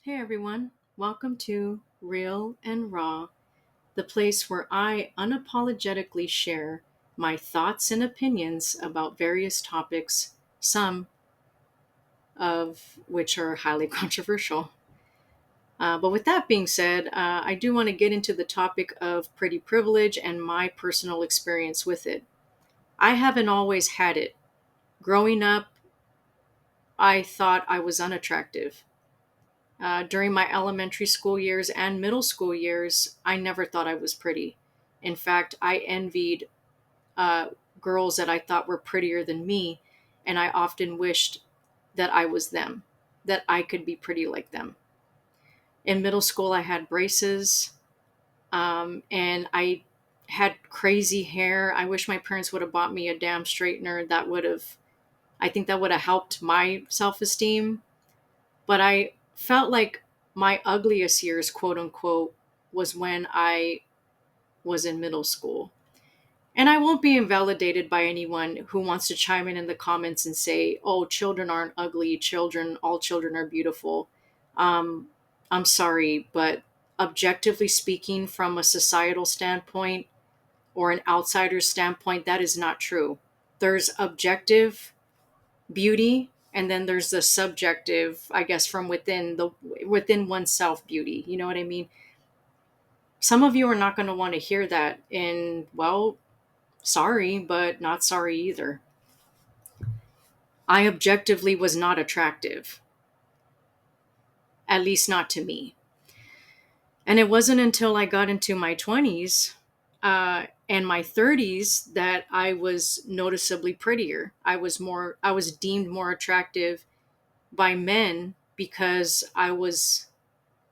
Hey everyone, welcome to Real and Raw, the place where I unapologetically share my thoughts and opinions about various topics, some of which are highly controversial. But with that being said, I do want to get into the topic of pretty privilege and my personal experience with it. I haven't always had it. Growing up, I thought I was unattractive. During my elementary school years and middle school years, I never thought I was pretty. In fact, I envied uh, girls that I thought were prettier than me, and I often wished that I was them, that I could be pretty like them. In middle school, I had braces, and I had crazy hair. I wish my parents would have bought me a damn straightener. I think that would have helped my self esteem. But I felt like my ugliest years, quote unquote, was when I was in middle school. And I won't be invalidated by anyone who wants to chime in the comments and say, oh, children aren't ugly. All children are beautiful. Um, I'm sorry, but objectively speaking, from a societal standpoint or an outsider's standpoint, that is not true. There's objective beauty, and then there's the subjective, I guess, from within oneself beauty. You know what I mean? Some of you are not going to want to hear that, and well, sorry, but not sorry either. I objectively was not attractive, at least not to me. And it wasn't until I got into my 20s and my 30s that I was noticeably prettier. I was deemed more attractive by men because I was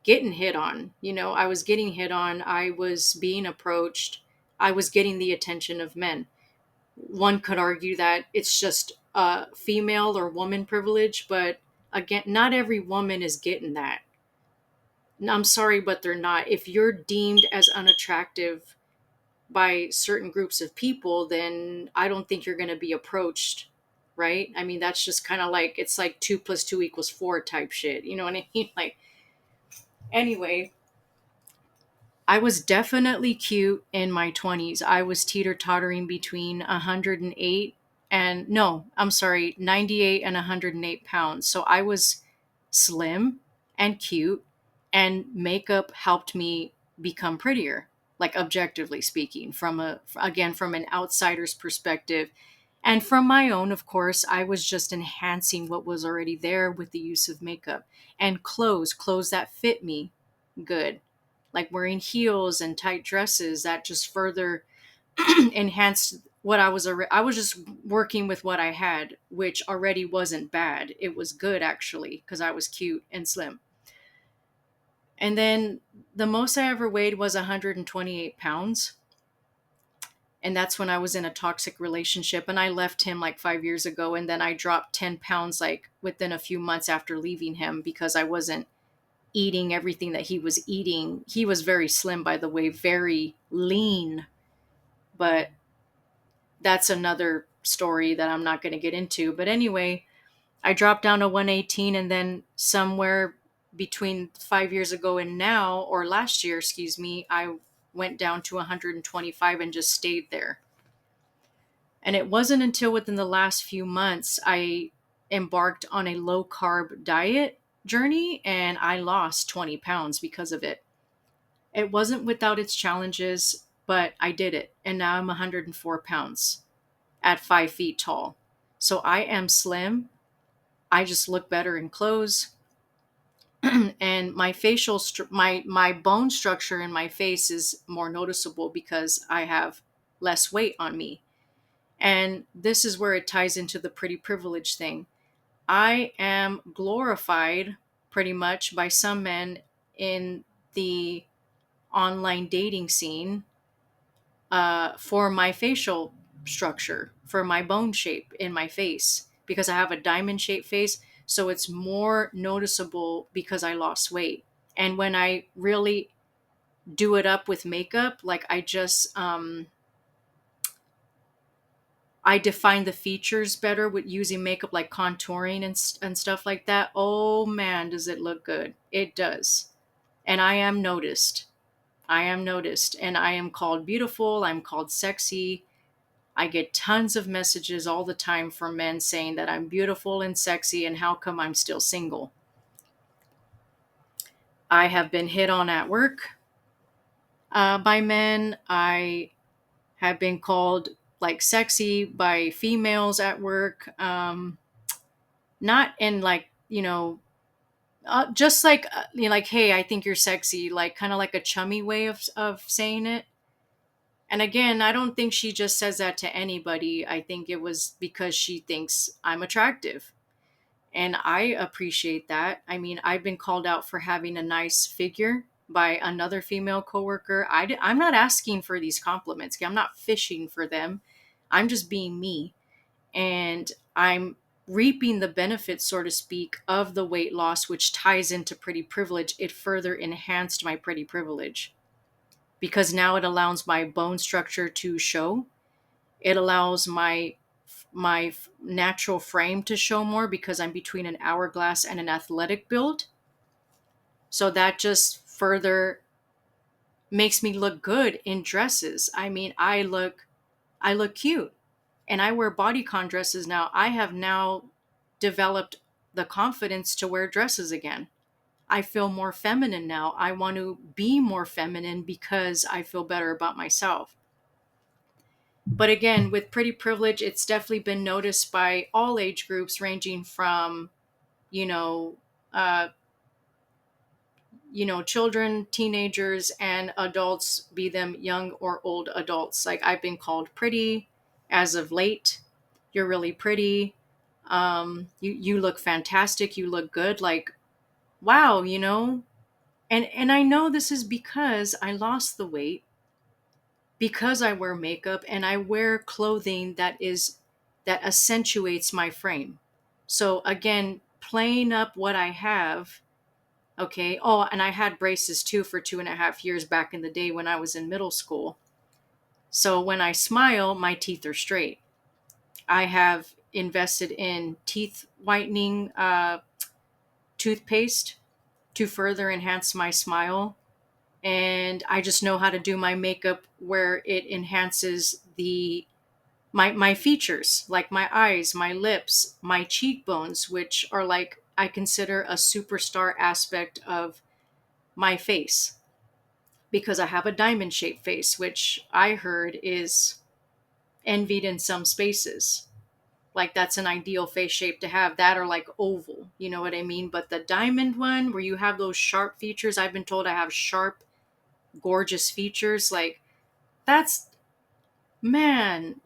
getting hit on. I was getting hit on. I was being approached. I was getting the attention of men. One could argue that it's just female or woman privilege, but again, not every woman is getting that. I'm sorry, but they're not. If you're deemed as unattractive by certain groups of people, then I don't think you're going to be approached, right? I mean, that's just kind of like it's like two plus two equals four type shit. You know what I mean? Like, anyway, I was definitely cute in my 20s. I was teeter tottering between 108 and no, I'm sorry, 98 and 108 pounds. So I was slim and cute, and makeup helped me become prettier, like objectively speaking, from an outsider's perspective. And from my own, of course, I was just enhancing what was already there with the use of makeup and clothes that fit me good, like wearing heels and tight dresses that just further enhanced what I was just working with what I had, which already wasn't bad. It was good actually because I was cute and slim. And then the most I ever weighed was 128 pounds. And that's when I was in a toxic relationship, and I left him like 5 years ago. And then I dropped 10 pounds like within a few months after leaving him because I wasn't eating everything that he was eating. He was very slim, by the way, very lean, but that's another story that I'm not going to get into. But anyway, I dropped down to 118, and then somewhere between 5 years ago and now, or last year, excuse me, I went down to 125 and just stayed there. And it wasn't until within the last few months I embarked on a low carb diet journey, and I lost 20 pounds because of it. It wasn't without its challenges, but I did it. And now I'm 104 pounds at 5 feet tall. So I am slim. I just look better in clothes. And my bone structure in my face is more noticeable because I have less weight on me. And this is where it ties into the pretty privilege thing. I am glorified pretty much by some men in the online dating scene for my facial structure, for my bone shape in my face, because I have a diamond shaped face. So it's more noticeable because I lost weight. And when I really do it up with makeup, like I define the features better with using makeup, like contouring and stuff like that. Oh man, does it look good. It does. And I am noticed. I am noticed. And I am called beautiful. I'm called sexy. I get tons of messages all the time from men saying that I'm beautiful and sexy and how come I'm still single. I have been hit on at work by men. I have been called like sexy by females at work. Not in like, just like, like, hey, I think you're sexy, like kind of like a chummy way of saying it. And again, I don't think she just says that to anybody. I think it was because she thinks I'm attractive. And I appreciate that. I mean, I've been called out for having a nice figure by another female coworker. I'm not asking for these compliments. I'm not fishing for them. I'm just being me. And I'm reaping the benefits, so to speak, of the weight loss, which ties into pretty privilege. It further enhanced my pretty privilege because now it allows my bone structure to show. It allows my natural frame to show more because I'm between an hourglass and an athletic build. So that just further makes me look good in dresses. I mean, I look cute and I wear bodycon dresses now. I have now developed the confidence to wear dresses again. I feel more feminine now. I want to be more feminine because I feel better about myself. But again, with pretty privilege, it's definitely been noticed by all age groups, ranging from, you know, uh, children, teenagers, and adults, be them young or old adults. Like I've been called pretty as of late. You're really pretty. You look fantastic. You look good. Like, wow, And I know this is because I lost the weight, because I wear makeup and I wear clothing that accentuates my frame. So again, playing up what I have. Okay. Oh, and I had braces too for 2.5 years back in the day when I was in middle school. So when I smile, my teeth are straight. I have invested in teeth whitening toothpaste to further enhance my smile. And I just know how to do my makeup where it enhances my features, like my eyes, my lips, my cheekbones, which are like I consider a superstar aspect of my face because I have a diamond shaped face, which I heard is envied in some spaces. Like that's an ideal face shape to have, that or like oval, you know what I mean? But the diamond one where you have those sharp features, I've been told I have sharp, gorgeous features. Like that's, man,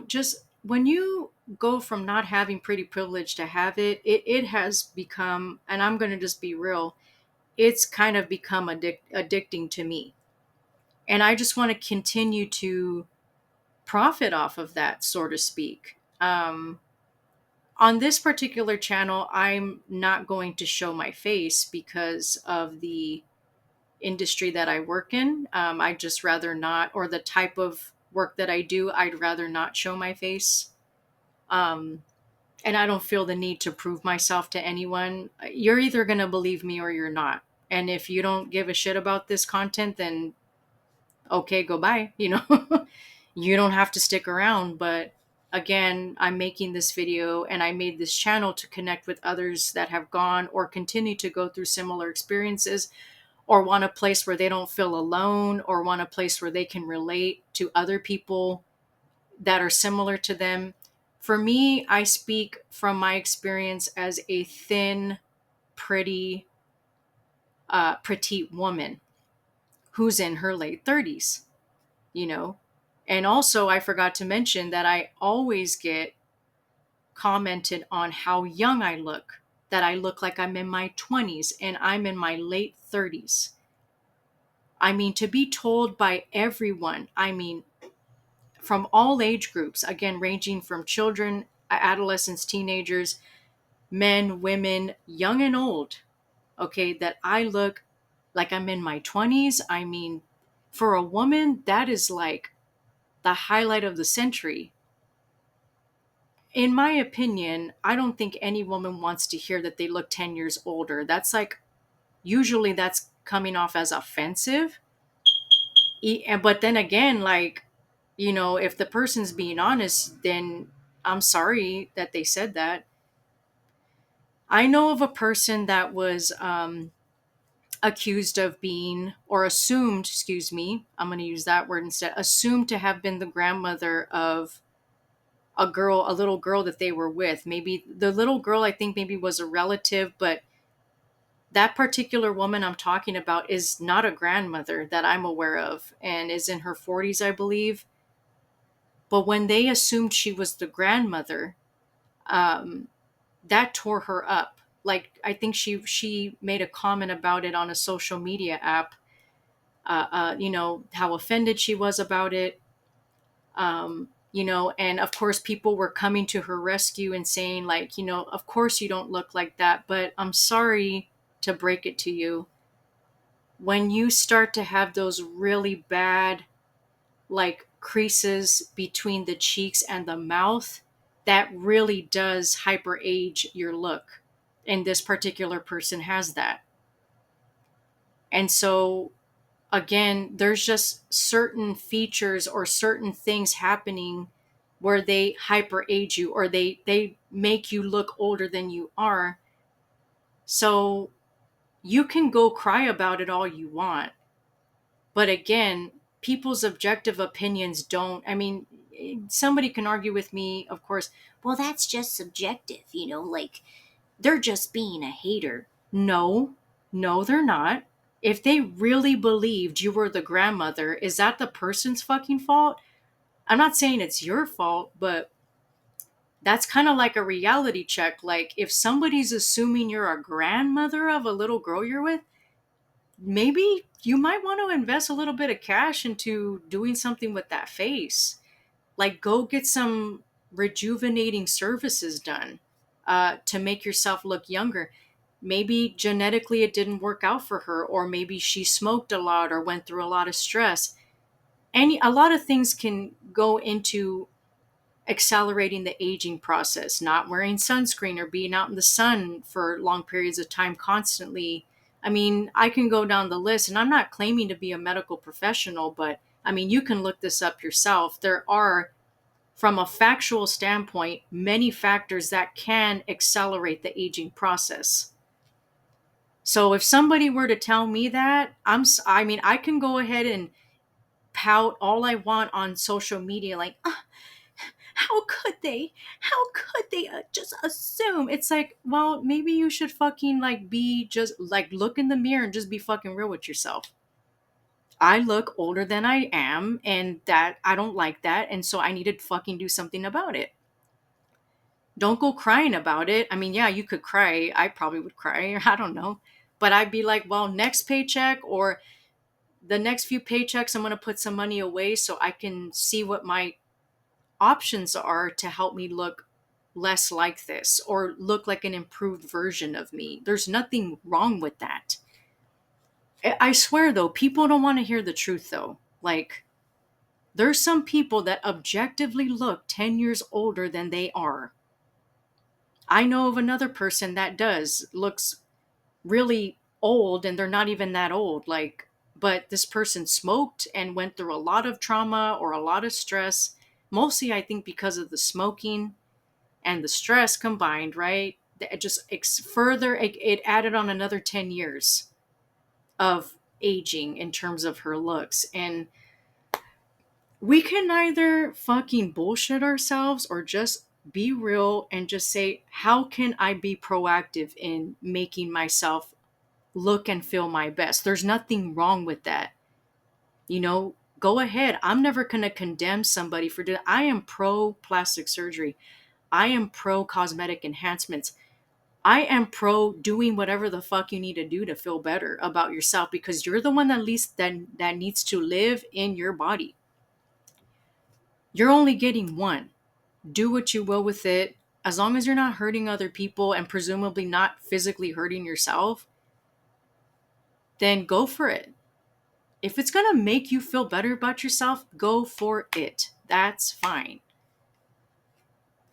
just when you go from not having pretty privilege to have it has become, and I'm going to just be real, it's kind of become addicting to me. And I just want to continue to profit off of that, so to speak. On this particular channel, I'm not going to show my face because of the industry that I work in. I'd just rather not, or the type of work that I do, I'd rather not show my face. Um, and I don't feel the need to prove myself to anyone. You're either going to believe me or you're not. And if you don't give a shit about this content, then okay, go bye. You don't have to stick around. But again, I'm making this video and I made this channel to connect with others that have gone or continue to go through similar experiences, or want a place where they don't feel alone, or want a place where they can relate to other people that are similar to them. For me, I speak from my experience as a thin, pretty, petite woman who's in her late 30s, you know? And also, I forgot to mention that I always get commented on how young I look, that I look like I'm in my 20s and I'm in my late 30s. I mean, to be told by everyone, I mean, from all age groups, again, ranging from children, adolescents, teenagers, men, women, young and old, okay, that I look like I'm in my 20s. I mean, for a woman, that is like the highlight of the century. in my opinion, I don't think any woman wants to hear that they look 10 years older. That's like, usually that's coming off as offensive. But then again, like, if the person's being honest, then I'm sorry that they said that. I know of a person that was accused of being, or assumed, excuse me, I'm going to use that word instead, assumed to have been the grandmother of a little girl that they were with. Maybe the little girl, I think maybe was a relative, but that particular woman I'm talking about is not a grandmother that I'm aware of and is in her 40s, I believe. But when they assumed she was the grandmother, um, that tore her up. Like, I think she made a comment about it on a social media app. How offended she was about it. And of course, people were coming to her rescue and saying, like, of course you don't look like that, but I'm sorry to break it to you. When you start to have those really bad, like, creases between the cheeks and the mouth, that really does hyper age your look. And this particular person has that. And so, again, there's just certain features or certain things happening where they hyper age you, or they make you look older than you are. So you can go cry about it all you want. But again, people's objective opinions don't, I mean, somebody can argue with me, of course, well, that's just subjective, like they're just being a hater. No, no, they're not. If they really believed you were the grandmother, is that the person's fucking fault? I'm not saying it's your fault, but that's kind of like a reality check. Like, if somebody's assuming you're a grandmother of a little girl you're with, maybe you might want to invest a little bit of cash into doing something with that face. Like, go get some rejuvenating services done to make yourself look younger. Maybe genetically it didn't work out for her, or maybe she smoked a lot or went through a lot of stress. A lot of things can go into accelerating the aging process. Not wearing sunscreen or being out in the sun for long periods of time constantly. I mean, I can go down the list, and I'm not claiming to be a medical professional, but I mean, you can look this up yourself. There are, from a factual standpoint, many factors that can accelerate the aging process. So if somebody were to tell me that, I mean, I can go ahead and pout all I want on social media, like, how could they? How could they just assume? It's like, well, maybe you should fucking, like, be just like, look in the mirror and just be fucking real with yourself. I look older than I am, and that I don't like that, and so I need to fucking do something about it. Don't go crying about it. I mean, yeah, you could cry. I probably would cry. I don't know. But I'd be like, well, next paycheck or the next few paychecks, I'm going to put some money away so I can see what my options are to help me look less like this or look like an improved version of me. There's nothing wrong with that. I swear, though, people don't want to hear the truth, though. Like, there's some people that objectively look 10 years older than they are. I know of another person that looks really old, and they're not even that old. Like, but this person smoked and went through a lot of trauma or a lot of stress, mostly I think because of the smoking and the stress combined, right? It just it added on another 10 years of aging in terms of her looks. And we can either fucking bullshit ourselves or just be real and just say, how can I be proactive in making myself look and feel my best? There's nothing wrong with that. Go ahead. I'm never going to condemn somebody for doing. I am pro plastic surgery. I am pro cosmetic enhancements. I am pro doing whatever the fuck you need to do to feel better about yourself, because you're the one that needs to live in your body. You're only getting one. Do what you will with it. As long as you're not hurting other people and presumably not physically hurting yourself, then go for it. If it's going to make you feel better about yourself, go for it. That's fine.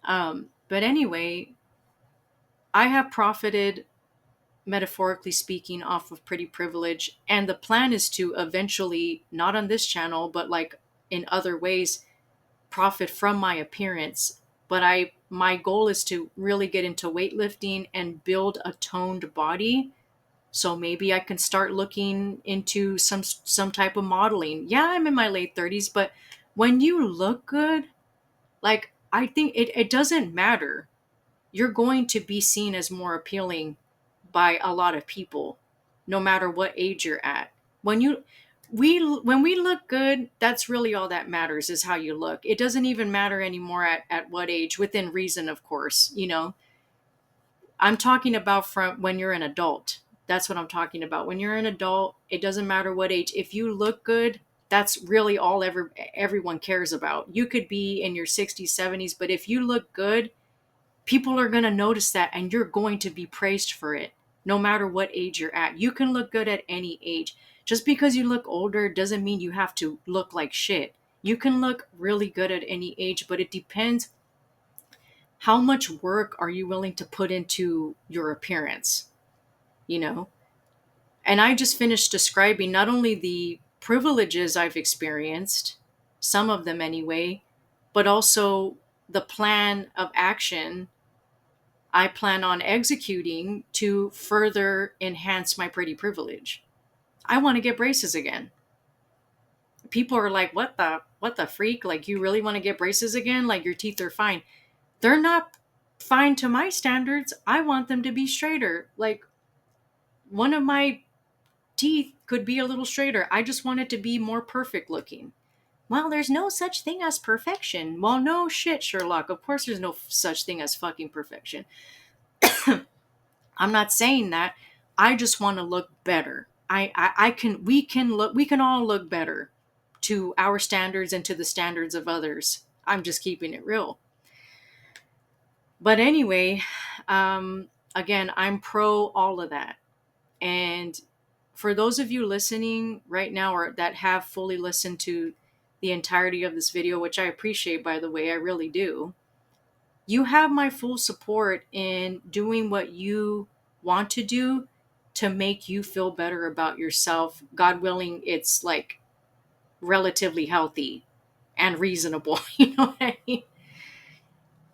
But anyway, I have profited, metaphorically speaking, off of pretty privilege. And the plan is to eventually, not on this channel, but like in other ways, profit from my appearance. But my goal is to really get into weightlifting and build a toned body. So maybe I can start looking into some type of modeling. Yeah, I'm in my late 30s, but when you look good, like I think it doesn't matter. You're going to be seen as more appealing by a lot of people, no matter what age you're at. When you when we look good, that's really all that matters, is how you look. It doesn't even matter anymore at what age, within reason, of course. I'm talking about from when you're an adult. That's what I'm talking about. When you're an adult, it doesn't matter what age. If you look good, that's really all everyone cares about. You could be in your 60s, 70s, but if you look good, people are going to notice that, and you're going to be praised for it no matter what age you're at. You can look good at any age. Just because you look older doesn't mean you have to look like shit. You can look really good at any age, but it depends how much work are you willing to put into your appearance, you know? And I just finished describing not only the privileges I've experienced, some of them anyway, but also the plan of action I plan on executing to further enhance my pretty privilege. I want to get braces again. People are like, what the freak? Like, you really want to get braces again? Like, your teeth are fine. They're not fine to my standards. I want them to be straighter. Like, one of my teeth could be a little straighter. I just want it to be more perfect looking. Well, there's no such thing as perfection. Well, no shit, Sherlock. Of course there's no such thing as fucking perfection. I'm not saying that. I just want to look better. We can all look better to our standards and to the standards of others. I'm just keeping it real. But anyway, again, I'm pro all of that. And for those of you listening right now, or that have fully listened to the entirety of this video, which I appreciate, by the way, I really do, you have my full support in doing what you want to do to make you feel better about yourself. God willing, it's like relatively healthy and reasonable. You know what I mean?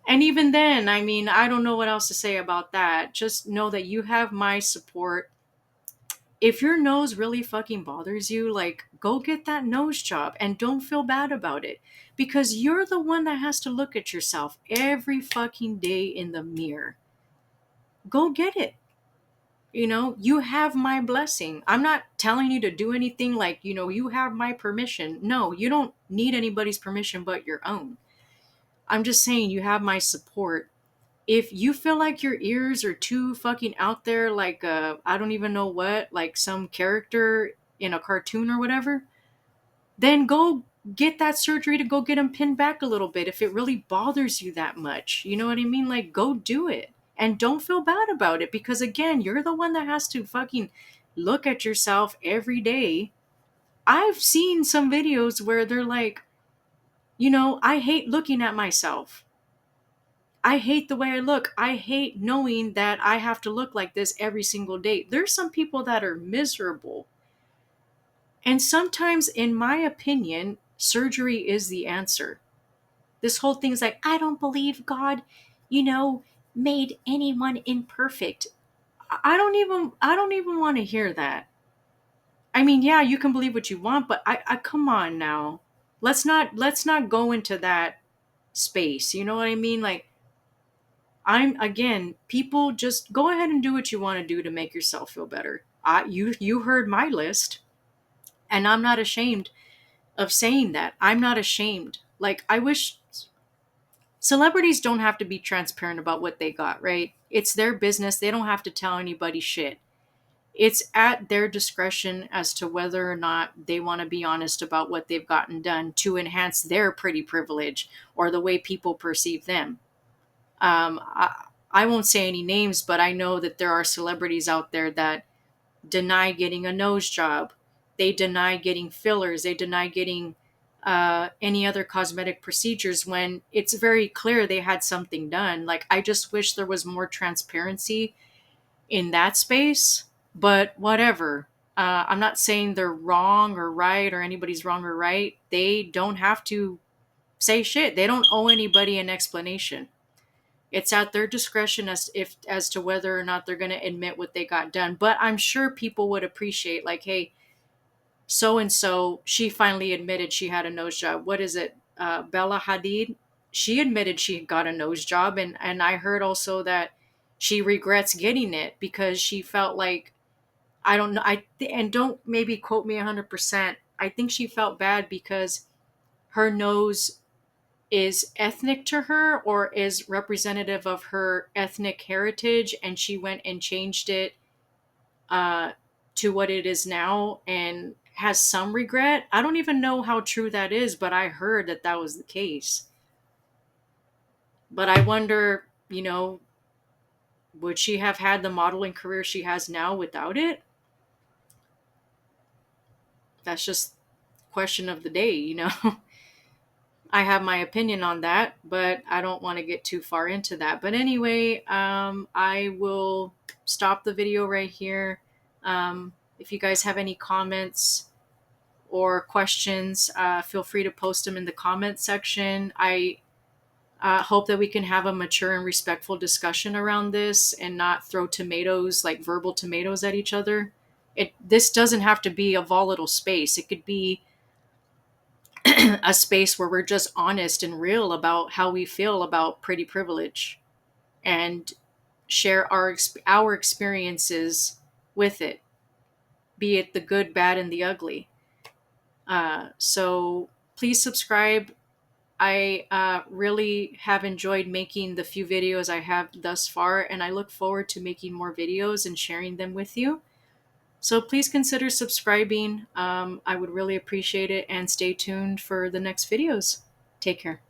And even then, I mean, I don't know what else to say about that. Just know that you have my support. If your nose really fucking bothers you, like, go get that nose job and don't feel bad about it, because you're the one that has to look at yourself every fucking day in the mirror. Go get it. You have my blessing. I'm not telling you to do anything like, you have my permission. No, you don't need anybody's permission but your own. I'm just saying you have my support. If you feel like your ears are too fucking out there, like I don't even know what, like some character in a cartoon or whatever, then go get that surgery to go get them pinned back a little bit if it really bothers you that much. You know what I mean? Like, go do it. And don't feel bad about it, because again, you're the one that has to fucking look at yourself every day. I've seen some videos where they're like, I hate looking at myself. I hate the way I look. I hate knowing that I have to look like this every single day. There's some people that are miserable. And sometimes, in my opinion, surgery is the answer. This whole thing is like, I don't believe God, made anyone imperfect. I don't even want to hear that. I mean, yeah, you can believe what you want, but I come on now. Let's not go into that space. You know what I mean? Like, people just go ahead and do what you want to do to make yourself feel better. You heard my list, and I'm not ashamed of saying that. I'm not ashamed. Like, I wish celebrities don't have to be transparent about what they got, right? It's their business. They don't have to tell anybody shit. It's at their discretion as to whether or not they want to be honest about what they've gotten done to enhance their pretty privilege or the way people perceive them. I won't say any names, but I know that there are celebrities out there that deny getting a nose job. They deny getting fillers. They deny getting any other cosmetic procedures when it's very clear they had something done. Like, I just wish there was more transparency in that space, but whatever. I'm not saying they're wrong or right, or anybody's wrong or right. They don't have to say shit. They don't owe anybody an explanation. It's at their discretion as to whether or not they're going to admit what they got done. But I'm sure people would appreciate, like, hey, so and so, she finally admitted she had a nose job. What is it? Bella Hadid. She admitted she got a nose job, and I heard also that she regrets getting it because she felt like, I don't know. And don't maybe quote me 100%. I think she felt bad because her nose is ethnic to her, or is representative of her ethnic heritage, and she went and changed it uh, to what it is now, and has some regret. I don't even know how true that is, but I heard that that was the case. But I wonder, would she have had the modeling career she has now without it? That's just question of the day. I have my opinion on that, but I don't want to get too far into that. But anyway, I will stop the video right here. If you guys have any comments or questions, feel free to post them in the comment section. I hope that we can have a mature and respectful discussion around this and not throw tomatoes, like verbal tomatoes, at each other. This doesn't have to be a volatile space. It could be a space where we're just honest and real about how we feel about pretty privilege, and share our experiences with it, be it the good, bad, and the ugly. So please subscribe. I really have enjoyed making the few videos I have thus far, and I look forward to making more videos and sharing them with you. So please consider subscribing. I would really appreciate it, and stay tuned for the next videos. Take care.